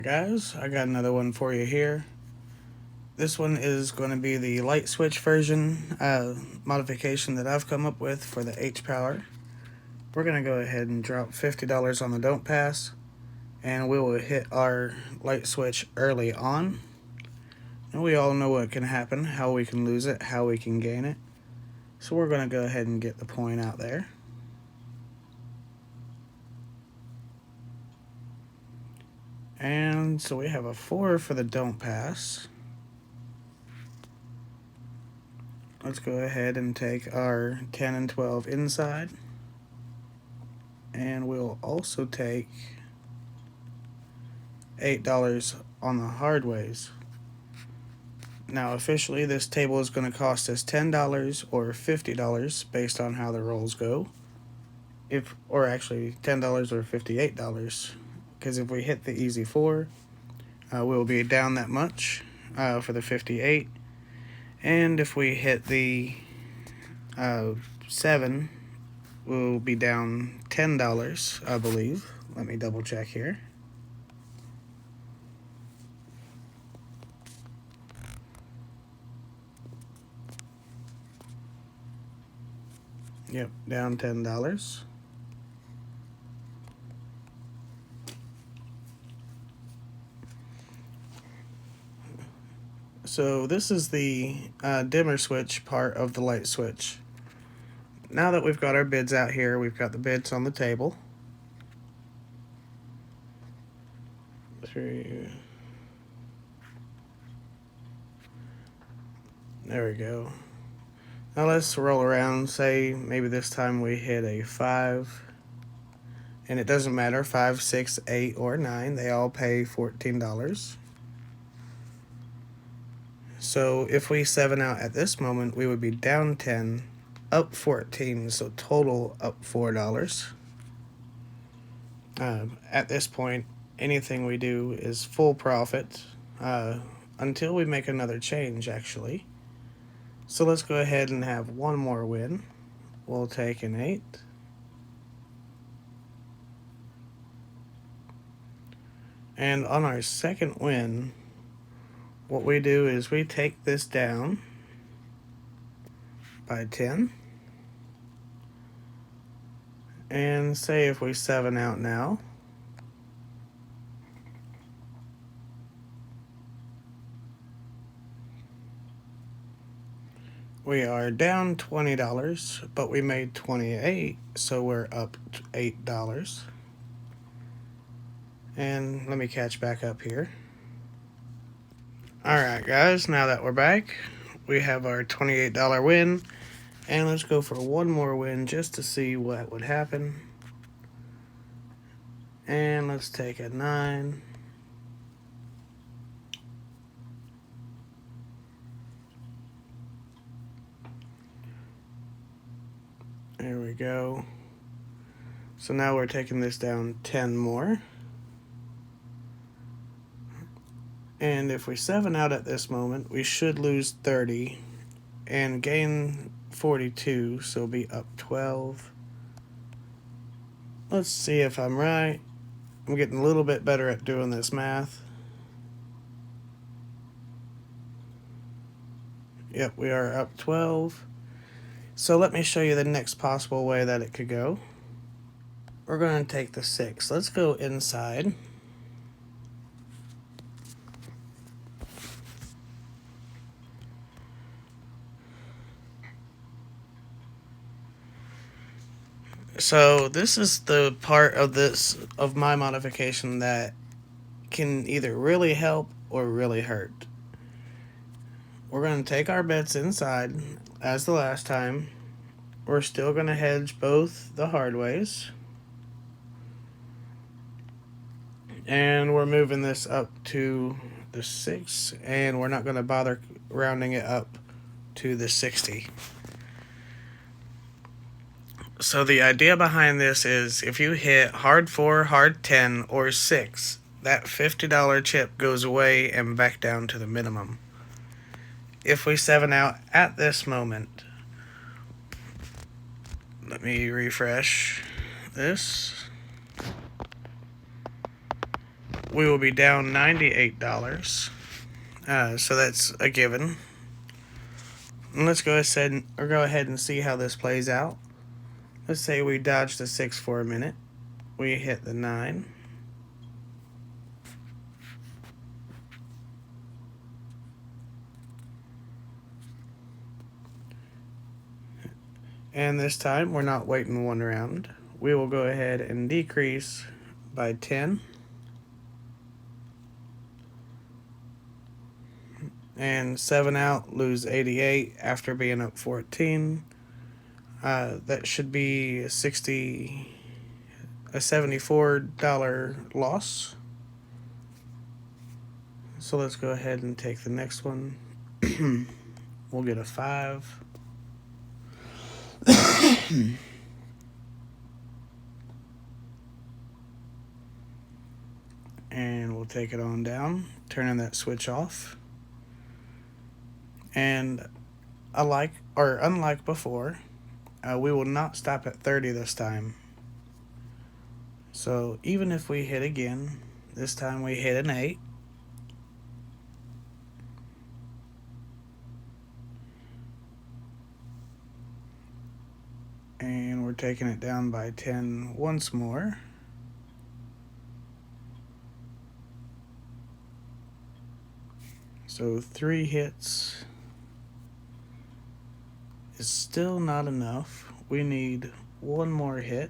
Guys, I got another one for you here. This one is going to be the light switch version modification that I've come up with for the H-Power. We're going to go ahead and drop $50 on the Don't Pass, and we will hit our light switch early on. And we all know what can happen, how we can lose it, how we can gain it. So we're going to go ahead and get the point out there. And so we have a 4 for the Don't Pass. Let's go ahead and take our 10 and 12 inside. And we'll also take $8 on the hard ways. Now officially this table is going to cost us $10 or $50 based on how the rolls go. Or actually $10 or $58, because if we hit the easy 4, we'll be down that much for the 58. And if we hit the 7, we'll be down $10, I believe. Let me double check here. Yep, down $10. So this is the dimmer switch part of the light switch. Now that we've got our bids out here, we've got the bids on the table. There we go. Now let's roll around. Say maybe this time we hit a 5. And it doesn't matter, 5, 6, 8, or 9. They all pay $14. So if we 7 out at this moment, we would be down 10, up 14, so total up $4. At this point, anything we do is full profit until we make another change, actually. So let's go ahead and have one more win. We'll take an 8. And on our second win, what we do is we take this down by 10. And say if we 7 out now, we are down $20, but we made 28, so we're up $8. And let me catch back up here. Alright guys, now that we're back, we have our $28 win, and let's go for one more win just to see what would happen. And let's take a 9. There we go. So now we're taking this down 10 more. And if we 7 out at this moment, we should lose 30 and gain 42, so be up 12. Let's see if I'm right. I'm getting a little bit better at doing this math. Yep, we are up 12. So let me show you the next possible way that it could go. We're going to take the 6. Let's go inside. So this is the part of my modification that can either really help or really hurt. We're going to take our bets inside as the last time. We're still going to hedge both the hard ways. And we're moving this up to the 6, and we're not going to bother rounding it up to the 60. So the idea behind this is if you hit hard 4, hard 10, or 6, that $50 chip goes away and back down to the minimum. If we 7 out at this moment, let me refresh this. we will be down $98. So that's a given. And let's go ahead and see how this plays out. Let's say we dodge the 6 for a minute. We hit the 9. And this time we're not waiting one round. We will go ahead and decrease by 10. And 7 out, lose 88 after being up 14. That should be a $74 loss. So let's go ahead and take the next one. We'll get a 5. And we'll take it on down, turning that switch off. And unlike before, we will not stop at 30 this time. So even if we hit again, this time we hit an 8. And we're taking it down by 10 once more. So 3 hits is still not enough. We need one more hit.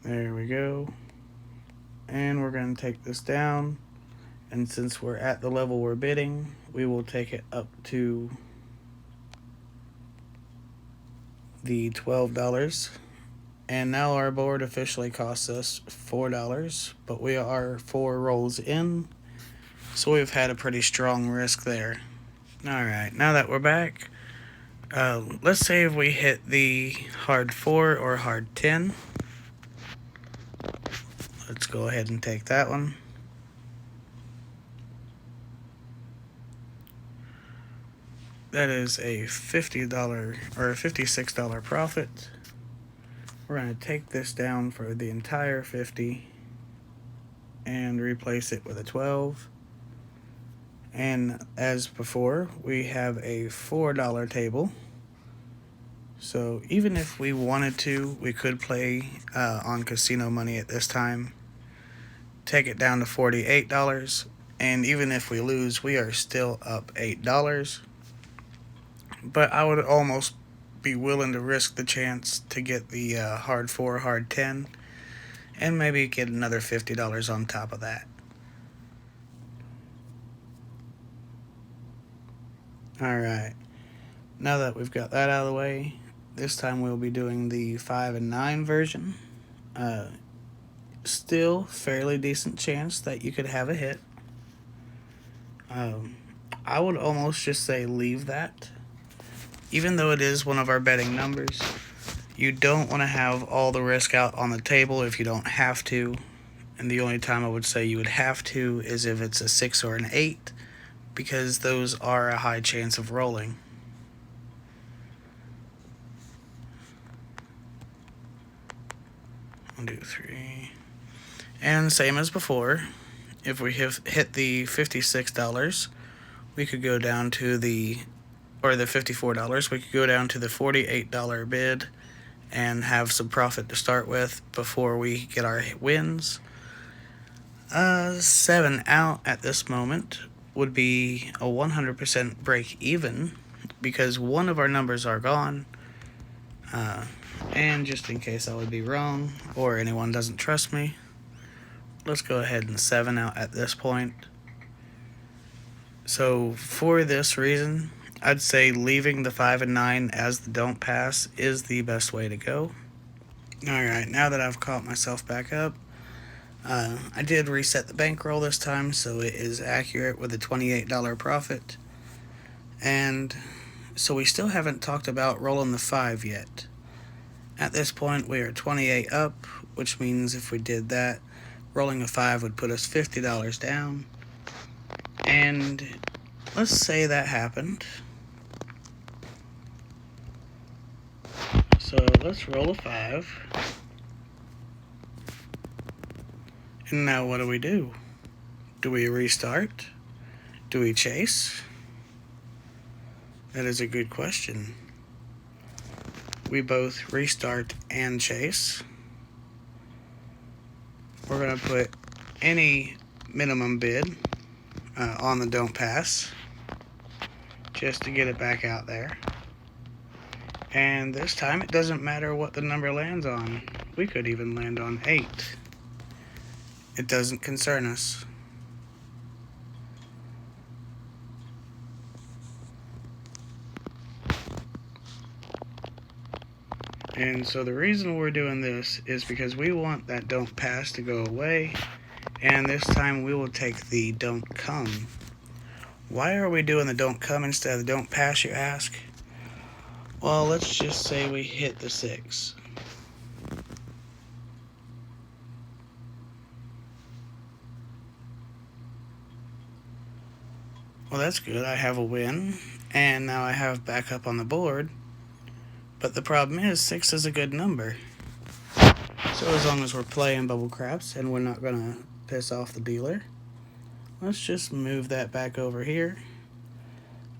There we go. And we're going to take this down. And since we're at the level we're bidding, we will take it up to the $12. And now our board officially costs us $4, but we are 4 rolls in, so we've had a pretty strong risk there. Alright, now that we're back, let's say if we hit the hard 4 or hard 10. Let's go ahead and take that one. That is a $50 or a $56 profit. We're going to take this down for the entire 50 and replace it with a 12. And as before, we have a $4 table. So even if we wanted to, we could play on casino money at this time. Take it down to $48. And even if we lose, we are still up $8. But I would almost be willing to risk the chance to get the hard 4, hard 10, and maybe get another $50 on top of that. Alright, now that we've got that out of the way, this time we'll be doing the 5 and 9 version. Still fairly decent chance that you could have a hit. I would almost just say leave that. Even though it is one of our betting numbers, you don't want to have all the risk out on the table if you don't have to. And the only time I would say you would have to is if it's a 6 or an 8, because those are a high chance of rolling. I'll do 3. And same as before, if we have hit the $56, we could go down to the $54, we could go down to the $48 bid and have some profit to start with before we get our wins. 7 out at this moment would be a 100% break even because one of our numbers are gone. And just in case I would be wrong or anyone doesn't trust me, let's go ahead and 7 out at this point. So for this reason, I'd say leaving the 5 and 9 as the don't pass is the best way to go. Alright, now that I've caught myself back up, I did reset the bankroll this time, so it is accurate with a $28 profit. And so we still haven't talked about rolling the 5 yet. At this point, we are 28 up, which means if we did that, rolling a 5 would put us $50 down. And let's say that happened. So let's roll a 5. And now what do? Do we restart? Do we chase? That is a good question. We both restart and chase. We're going to put any minimum bid on the don't pass just to get it back out there. And this time it doesn't matter what the number lands on. We could even land on 8. It doesn't concern us. And so the reason we're doing this is because we want that don't pass to go away, and this time we will take the don't come. Why are we doing the don't come instead of the don't pass, you ask? Well, let's just say we hit the 6. Well, that's good. I have a win, and now I have backup on the board. But the problem is 6 is a good number. So as long as we're playing bubble craps and we're not going to piss off the dealer, let's just move that back over here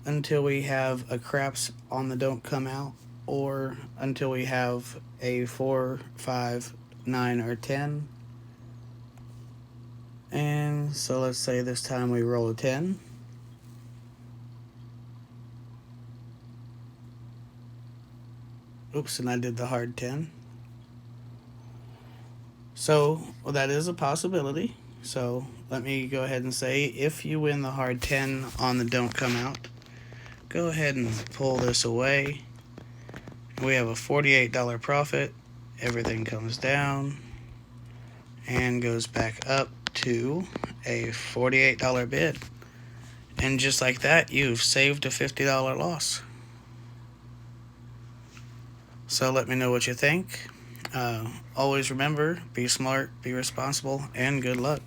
until we have a craps on the don't come out, or until we have a 4, 5, 9, or 10. And so let's say this time we roll a 10. Oops, and I did the hard 10. So, well, that is a possibility. So let me go ahead and say, if you win the hard 10 on the don't come out, go ahead and pull this away. We have a $48 profit. Everything comes down and goes back up to a $48 bid. And just like that, you've saved a $50 loss. So let me know what you think. Always remember, be smart, be responsible, and good luck.